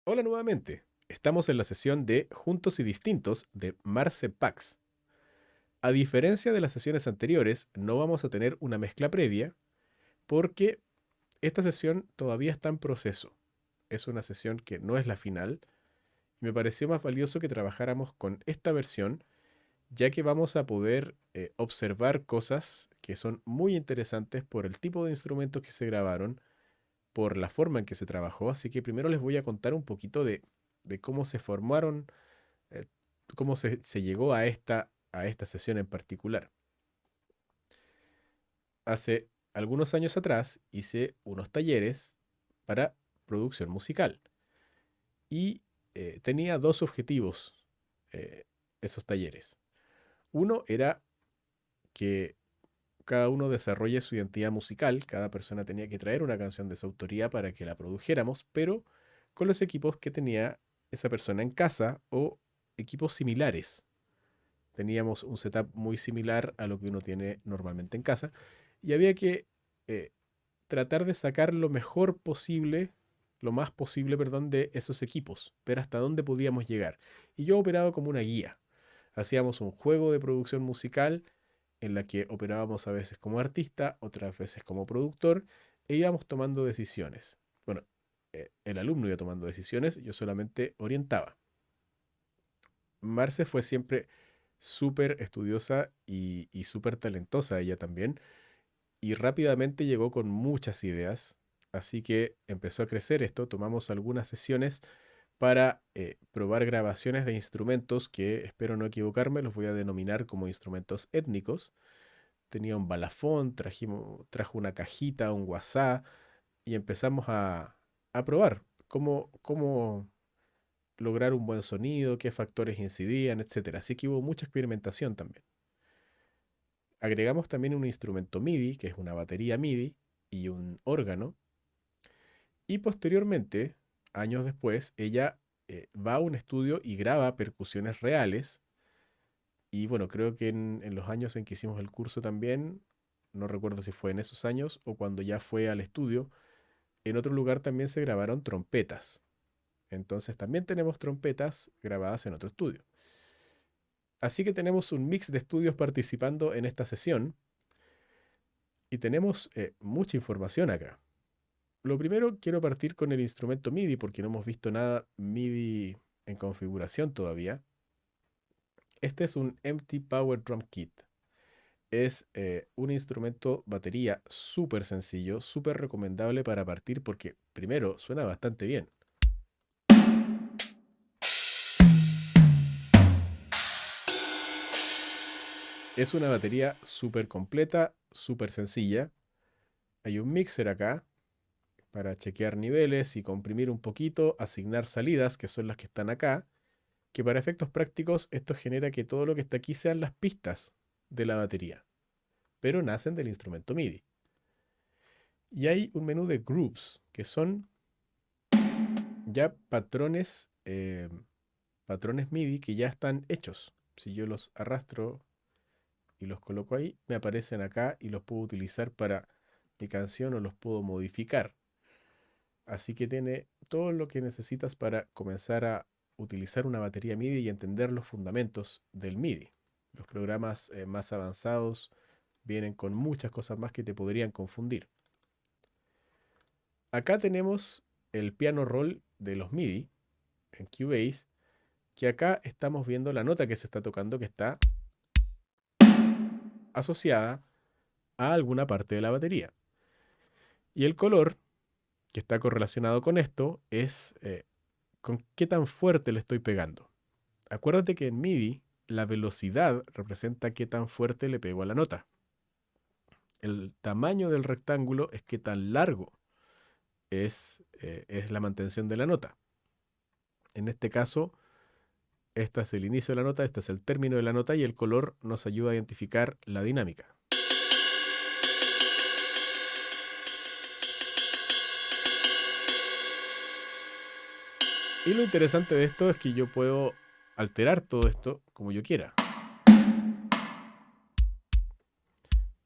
Hola nuevamente. Estamos en la sesión de Juntos y Distintos de Marce Pax. A diferencia de las sesiones anteriores, no vamos a tener una mezcla previa porque esta sesión todavía está en proceso. Es una sesión que no es la final y me pareció más valioso que trabajáramos con esta versión, ya que vamos a poder observar cosas que son muy interesantes por el tipo de instrumentos que se grabaron, por la forma en que se trabajó. Así que primero les voy a contar un poquito de cómo se formaron, eh, cómo se llegó a esta sesión en particular. Hace algunos años atrás hice unos talleres para producción musical y tenía dos objetivos eh, esos talleres. Uno era que cada uno desarrolle su identidad musical, cada persona tenía que traer una canción de su autoría para que la produjéramos, pero con los equipos que tenía esa persona en casa o equipos similares. Teníamos un setup muy similar a lo que uno tiene normalmente en casa y había que eh, tratar de sacar lo mejor posible, lo más posible, perdón, de esos equipos, ver hasta dónde podíamos llegar. Y yo operaba como una guía. Hacíamos un juego de producción musical en la que operábamos a veces como artista, otras veces como productor, e íbamos tomando decisiones. Bueno, el alumno iba tomando decisiones, yo solamente orientaba. Marce fue siempre súper estudiosa y súper talentosa ella también, y rápidamente llegó con muchas ideas, así que empezó a crecer esto, tomamos algunas sesiones para probar grabaciones de instrumentos que, espero no equivocarme, los voy a denominar como instrumentos étnicos. Tenía un balafón, trajo una cajita, un guasá, y empezamos a probar cómo lograr un buen sonido, qué factores incidían, etcétera. Así que hubo mucha experimentación también. Agregamos también un instrumento MIDI, que es una batería MIDI, y un órgano. Y posteriormente, años después, ella va a un estudio y graba percusiones reales. Y bueno, creo que en los años en que hicimos el curso también, no recuerdo si fue en esos años o cuando ya fue al estudio, en otro lugar también se grabaron trompetas. Entonces también tenemos trompetas grabadas en otro estudio. Así que tenemos un mix de estudios participando en esta sesión y tenemos mucha información acá. Lo primero, quiero partir con el instrumento MIDI porque no hemos visto nada MIDI en configuración todavía. Este es un Empty Power Drum Kit. Es un instrumento batería súper sencillo, súper recomendable para partir porque primero suena bastante bien. Es una batería súper completa, súper sencilla. Hay un mixer acá para chequear niveles y comprimir un poquito, asignar salidas, que son las que están acá, que para efectos prácticos esto genera que todo lo que está aquí sean las pistas de la batería, pero nacen del instrumento MIDI. Y hay un menú de groups, que son ya patrones MIDI que ya están hechos. Si yo los arrastro y los coloco ahí, me aparecen acá y los puedo utilizar para mi canción o los puedo modificar. Así que tiene todo lo que necesitas para comenzar a utilizar una batería MIDI y entender los fundamentos del MIDI. Los programas más avanzados vienen con muchas cosas más que te podrían confundir. Acá tenemos el piano roll de los MIDI en Cubase, que acá estamos viendo la nota que se está tocando que está asociada a alguna parte de la batería. Y el color que está correlacionado con esto es con qué tan fuerte le estoy pegando. Acuérdate que en MIDI la velocidad representa qué tan fuerte le pego a la nota. El tamaño del rectángulo es qué tan largo es la mantención de la nota. En este caso, este es el inicio de la nota, este es el término de la nota y el color nos ayuda a identificar la dinámica. Y lo interesante de esto es que yo puedo alterar todo esto como yo quiera,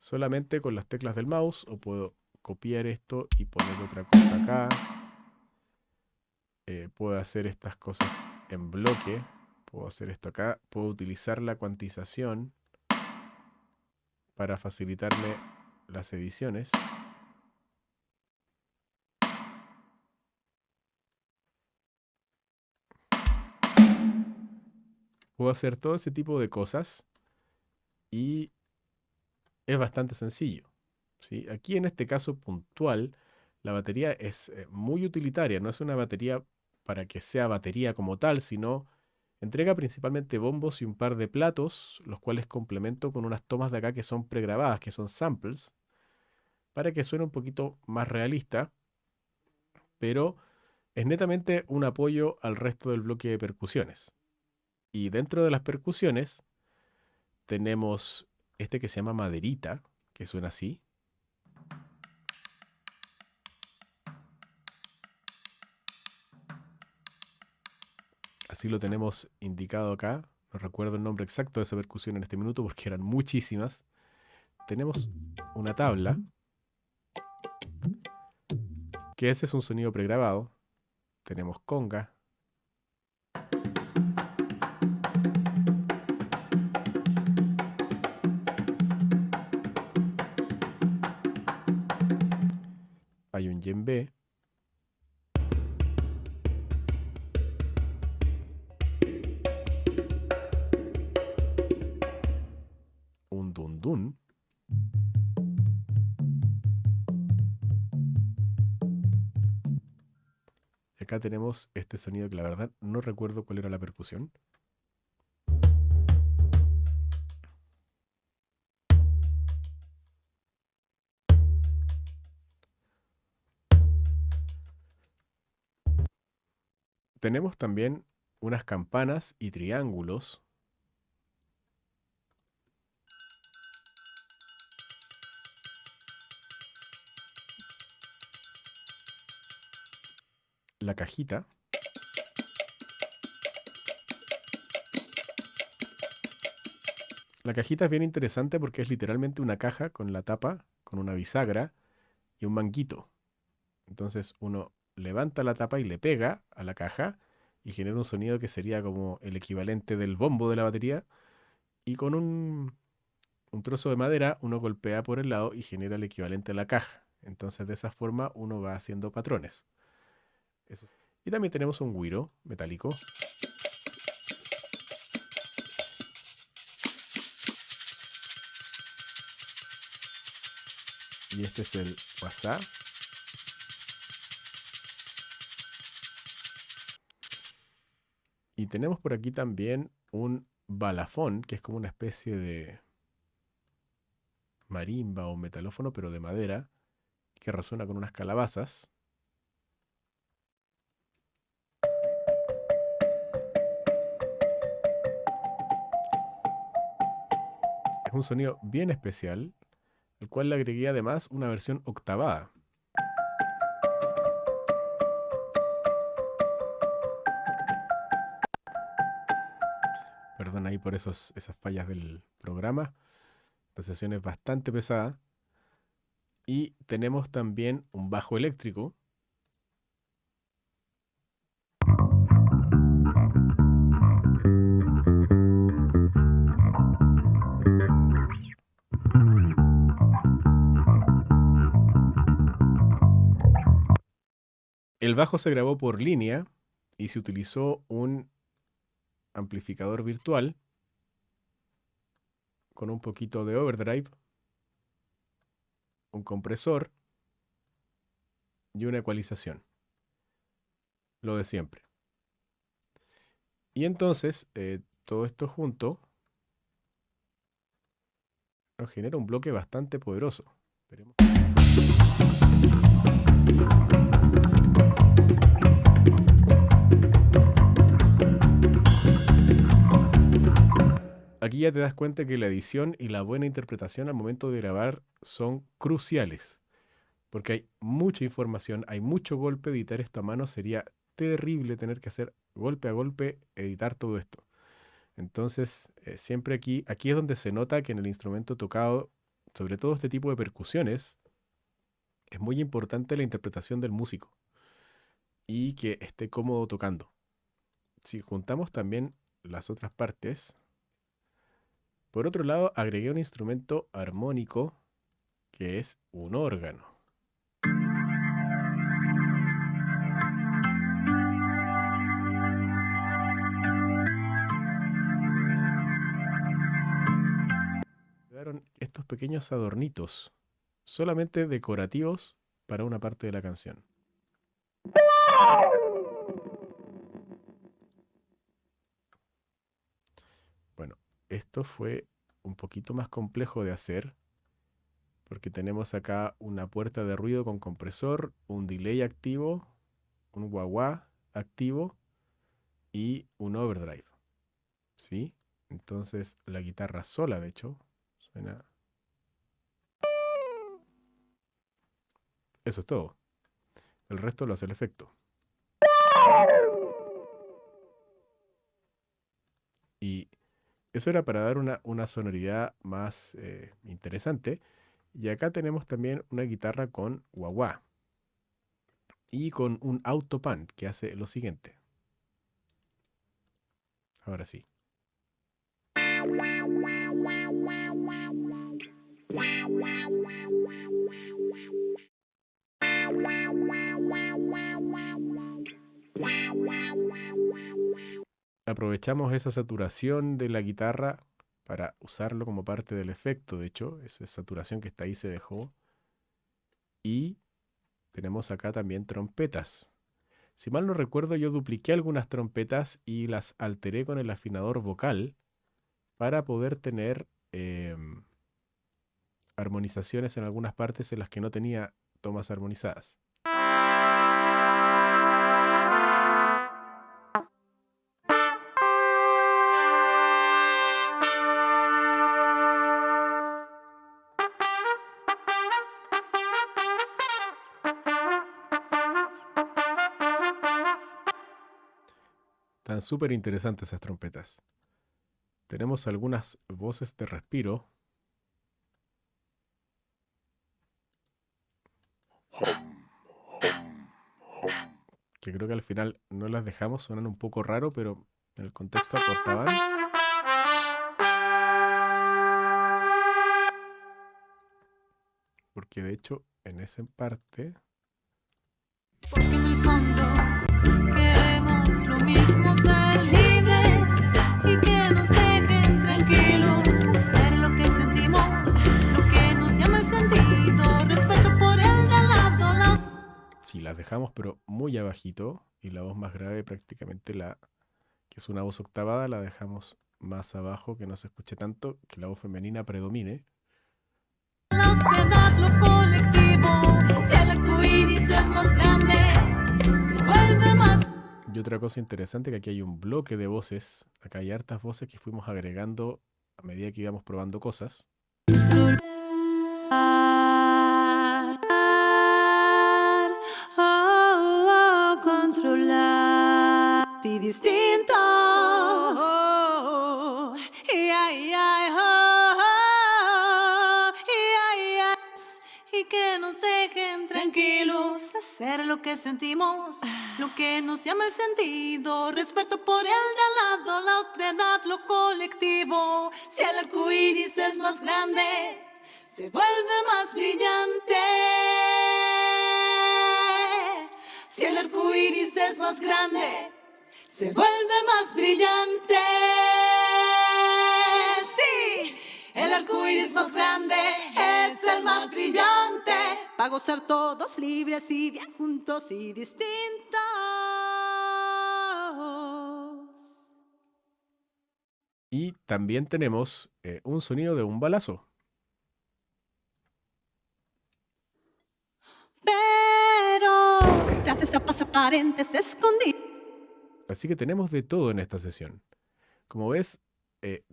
solamente con las teclas del mouse, o puedo copiar esto y poner otra cosa acá. puedo hacer estas cosas en bloque. Puedo hacer esto acá. Puedo utilizar la cuantización para facilitarme las ediciones. Puedo hacer todo ese tipo de cosas y es bastante sencillo, ¿sí? Aquí en este caso puntual, la batería es muy utilitaria. No es una batería para que sea batería como tal, sino entrega principalmente bombos y un par de platos, los cuales complemento con unas tomas de acá que son pregrabadas, que son samples, para que suene un poquito más realista, pero es netamente un apoyo al resto del bloque de percusiones. Y dentro de las percusiones tenemos este que se llama maderita, que suena así. Así lo tenemos indicado acá. No recuerdo el nombre exacto de esa percusión en este minuto porque eran muchísimas. Tenemos una tabla, que ese es un sonido pregrabado. Tenemos conga. Hay un djembe. Un dun dun. Y acá tenemos este sonido que la verdad no recuerdo cuál era la percusión. Tenemos también unas campanas y triángulos. La cajita. La cajita es bien interesante porque es literalmente una caja con la tapa, con una bisagra y un manguito. Entonces uno levanta la tapa y le pega a la caja y genera un sonido que sería como el equivalente del bombo de la batería. Y con un trozo de madera uno golpea por el lado y genera el equivalente a la caja. Entonces de esa forma uno va haciendo patrones. Eso. Y también tenemos un güiro metálico. Y este es el wazá. Y tenemos por aquí también un balafón, que es como una especie de marimba o metalófono, pero de madera, que resuena con unas calabazas. Es un sonido bien especial, al cual le agregué además una versión octavada. Perdón ahí por esas fallas del programa. La sesión es bastante pesada. Y tenemos también un bajo eléctrico. El bajo se grabó por línea y se utilizó un amplificador virtual con un poquito de overdrive, un compresor y una ecualización. Lo de siempre. Y entonces, todo esto junto nos genera un bloque bastante poderoso. Esperemos. Aquí ya te das cuenta que la edición y la buena interpretación al momento de grabar son cruciales, porque hay mucha información, hay mucho golpe. Editar esto a mano sería terrible, tener que hacer golpe a golpe, editar todo esto. Entonces, siempre aquí es donde se nota que en el instrumento tocado, sobre todo este tipo de percusiones, es muy importante la interpretación del músico. y que esté cómodo tocando. Si juntamos también las otras partes, por otro lado, agregué un instrumento armónico que es un órgano. Quedaron estos pequeños adornitos, solamente decorativos para una parte de la canción. Bueno, esto fue un poquito más complejo de hacer porque tenemos acá una puerta de ruido con compresor, un delay activo, un wah-wah activo y un overdrive. ¿Sí? Entonces la guitarra sola, de hecho, suena... Eso es todo. El resto lo hace el efecto. Y eso era para dar una sonoridad más interesante. Y acá tenemos también una guitarra con wah-wah. Y con un autopan que hace lo siguiente. Ahora sí. Aprovechamos esa saturación de la guitarra para usarlo como parte del efecto. De hecho, esa saturación que está ahí se dejó. Y tenemos acá también trompetas. Si mal no recuerdo, yo dupliqué algunas trompetas y las alteré con el afinador vocal para poder tener armonizaciones en algunas partes en las que no tenía tomas armonizadas. Están súper interesantes esas trompetas. Tenemos algunas voces de respiro. Que creo que al final no las dejamos, sonan un poco raro, pero en el contexto aportaban. Porque de hecho, en esa parte... Porque en el fondo queremos lo mismo, ser libres y que nos dejen tranquilos, hacer lo que sentimos, lo que nos llama el sentido, respeto por el de al lado. Sí, las dejamos pero muy abajito y la voz más grave prácticamente que es una voz octavada, la dejamos más abajo, que no se escuche tanto, que la voz femenina predomine. La otredad, lo colectivo, si el arcoíris es más grande, se vuelve más. Y otra cosa interesante, que aquí hay un bloque de voces, acá hay hartas voces que fuimos agregando a medida que íbamos probando cosas. Controlar y distintos y que nos dejen tranquilos, hacer lo que sentimos, lo que nos llama el sentido, respeto por el de al lado, la otredad, lo colectivo, si el arcoíris es más grande, se vuelve más brillante. Si el arcoíris es más grande, se vuelve más brillante. Sí, el arcoíris más grande es el más brillante. Para gozar todos libres y bien juntos y distintos. Y también tenemos un sonido de un balazo. Pero tras esas aparentes escondidas. Así que tenemos de todo en esta sesión. Como ves,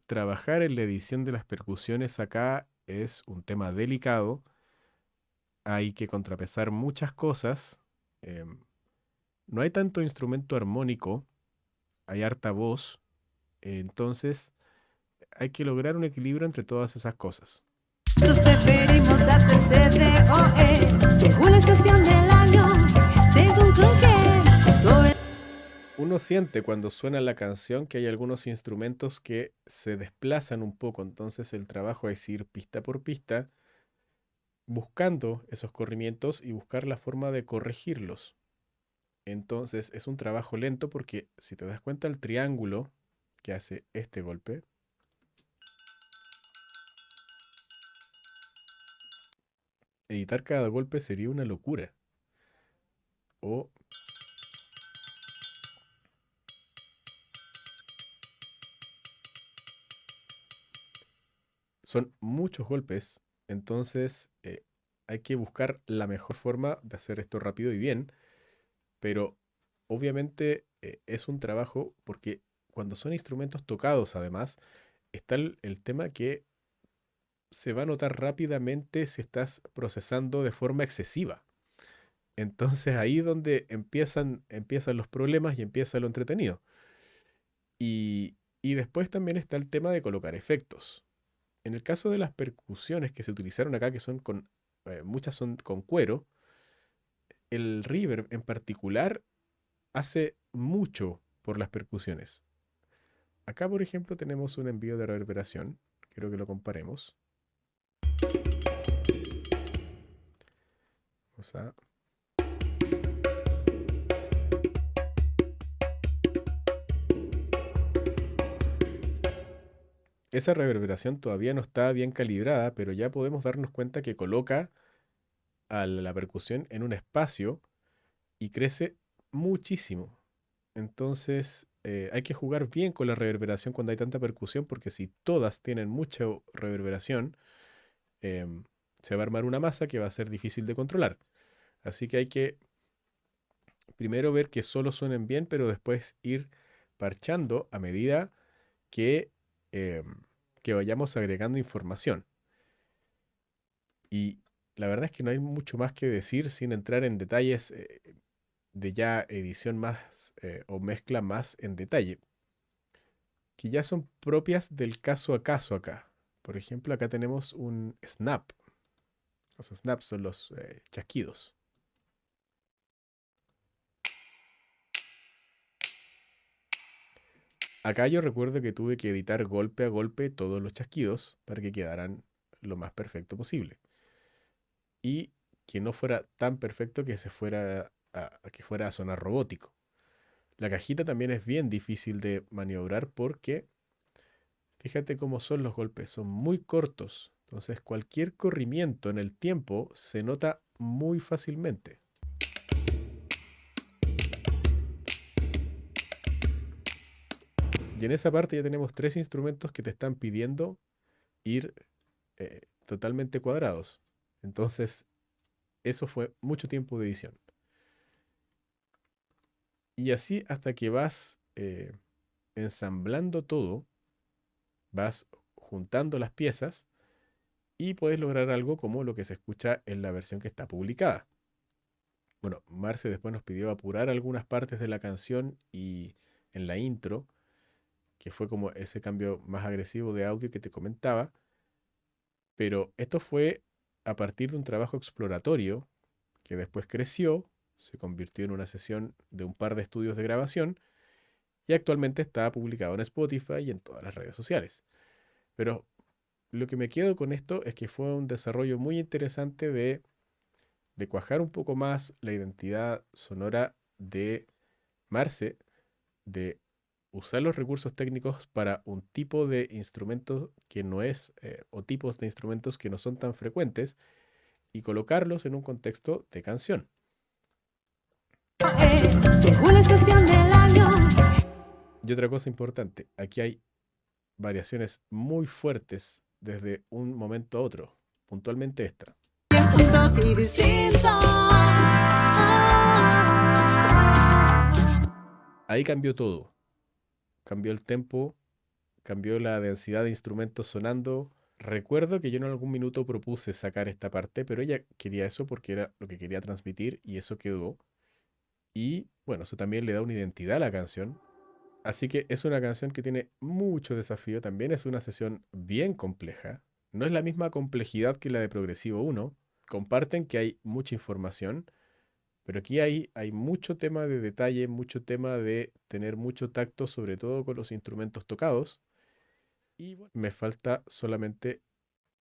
trabajar en la edición de las percusiones acá es un tema delicado. Hay que contrapesar muchas cosas. No hay tanto instrumento armónico, hay harta voz. Entonces hay que lograr un equilibrio entre todas esas cosas. Nosotros preferimos hacer CDOE según la estación del año, según con qué. Uno siente cuando suena la canción que hay algunos instrumentos que se desplazan un poco, entonces el trabajo es ir pista por pista, buscando esos corrimientos y buscar la forma de corregirlos. Entonces es un trabajo lento porque si te das cuenta el triángulo que hace este golpe, editar cada golpe sería una locura. O son muchos golpes, entonces hay que buscar la mejor forma de hacer esto rápido y bien, pero obviamente es un trabajo porque cuando son instrumentos tocados además, está el tema que se va a notar rápidamente si estás procesando de forma excesiva. Entonces ahí es donde empiezan los problemas y empieza lo entretenido. Y después también está el tema de colocar efectos. En el caso de las percusiones que se utilizaron acá, que son muchas son con cuero, el reverb en particular hace mucho por las percusiones. Acá, por ejemplo, tenemos un envío de reverberación. Quiero que lo comparemos. Vamos a... Esa reverberación todavía no está bien calibrada, pero ya podemos darnos cuenta que coloca a la percusión en un espacio y crece muchísimo. Entonces, hay que jugar bien con la reverberación cuando hay tanta percusión, porque si todas tienen mucha reverberación, em, se va a armar una masa que va a ser difícil de controlar. Así que hay que primero ver que solo suenen bien, pero después ir parchando a medida que, em, que vayamos agregando información. Y la verdad es que no hay mucho más que decir sin entrar en detalles de ya edición más o mezcla más en detalle, que ya son propias del caso a caso acá. Por ejemplo, acá tenemos un snap. Los snaps son los chasquidos. Acá yo recuerdo que tuve que editar golpe a golpe todos los chasquidos para que quedaran lo más perfecto posible. Y que no fuera tan perfecto que se fuera que fuera a sonar robótico. La cajita también es bien difícil de maniobrar porque fíjate cómo son los golpes, son muy cortos. Entonces cualquier corrimiento en el tiempo se nota muy fácilmente. Y en esa parte ya tenemos tres instrumentos que te están pidiendo ir totalmente cuadrados. Entonces eso fue mucho tiempo de edición. Y así hasta que vas ensamblando todo, vas juntando las piezas y puedes lograr algo como lo que se escucha en la versión que está publicada. Bueno, Marce después nos pidió apurar algunas partes de la canción y en la intro, que fue como ese cambio más agresivo de audio que te comentaba, pero esto fue a partir de un trabajo exploratorio que después creció, se convirtió en una sesión de un par de estudios de grabación y actualmente está publicado en Spotify y en todas las redes sociales. Pero lo que me quedo con esto es que fue un desarrollo muy interesante de cuajar un poco más la identidad sonora de Marce, de usar los recursos técnicos para un tipo de instrumento que no es, o tipos de instrumentos que no son tan frecuentes, y colocarlos en un contexto de canción. Según la estación del año. Y otra cosa importante, aquí hay variaciones muy fuertes desde un momento a otro, puntualmente esta. Justos y distintos. Ahí cambió todo, cambió el tempo, cambió la densidad de instrumentos sonando. Recuerdo que yo en algún minuto propuse sacar esta parte, pero ella quería eso porque era lo que quería transmitir y eso quedó. Y bueno, eso también le da una identidad a la canción. Así que es una canción que tiene mucho desafío, también es una sesión bien compleja. No es la misma complejidad que la de Progresivo 1. Comparten que hay mucha información, Pero aquí hay mucho tema de detalle, mucho tema de tener mucho tacto, sobre todo con los instrumentos tocados. Y bueno, me falta solamente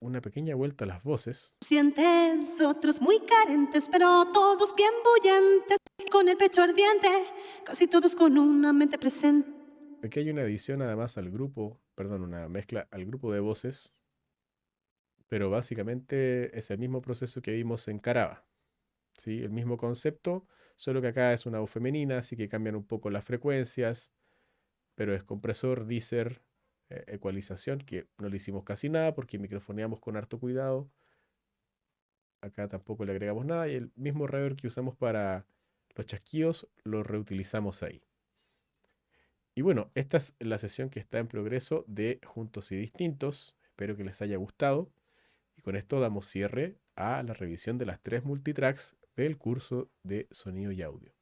una pequeña vuelta a las voces. Sientes otros muy carentes, pero todos bien bullentes, con el pecho ardiente, casi todos con una mente presente. Aquí hay una edición además al grupo, perdón, una mezcla al grupo de voces, pero básicamente es el mismo proceso que vimos en Caraba, ¿sí? El mismo concepto, solo que acá es una voz femenina, así que cambian un poco las frecuencias, pero es compresor, deezer, ecualización, que no le hicimos casi nada porque microfoneamos con harto cuidado. Acá tampoco le agregamos nada y el mismo reverb que usamos para los chasquidos lo reutilizamos ahí. Y bueno, esta es la sesión que está en progreso de Juntos y Distintos. Espero que les haya gustado. Y con esto damos cierre a la revisión de las 3 multitracks del curso de sonido y audio.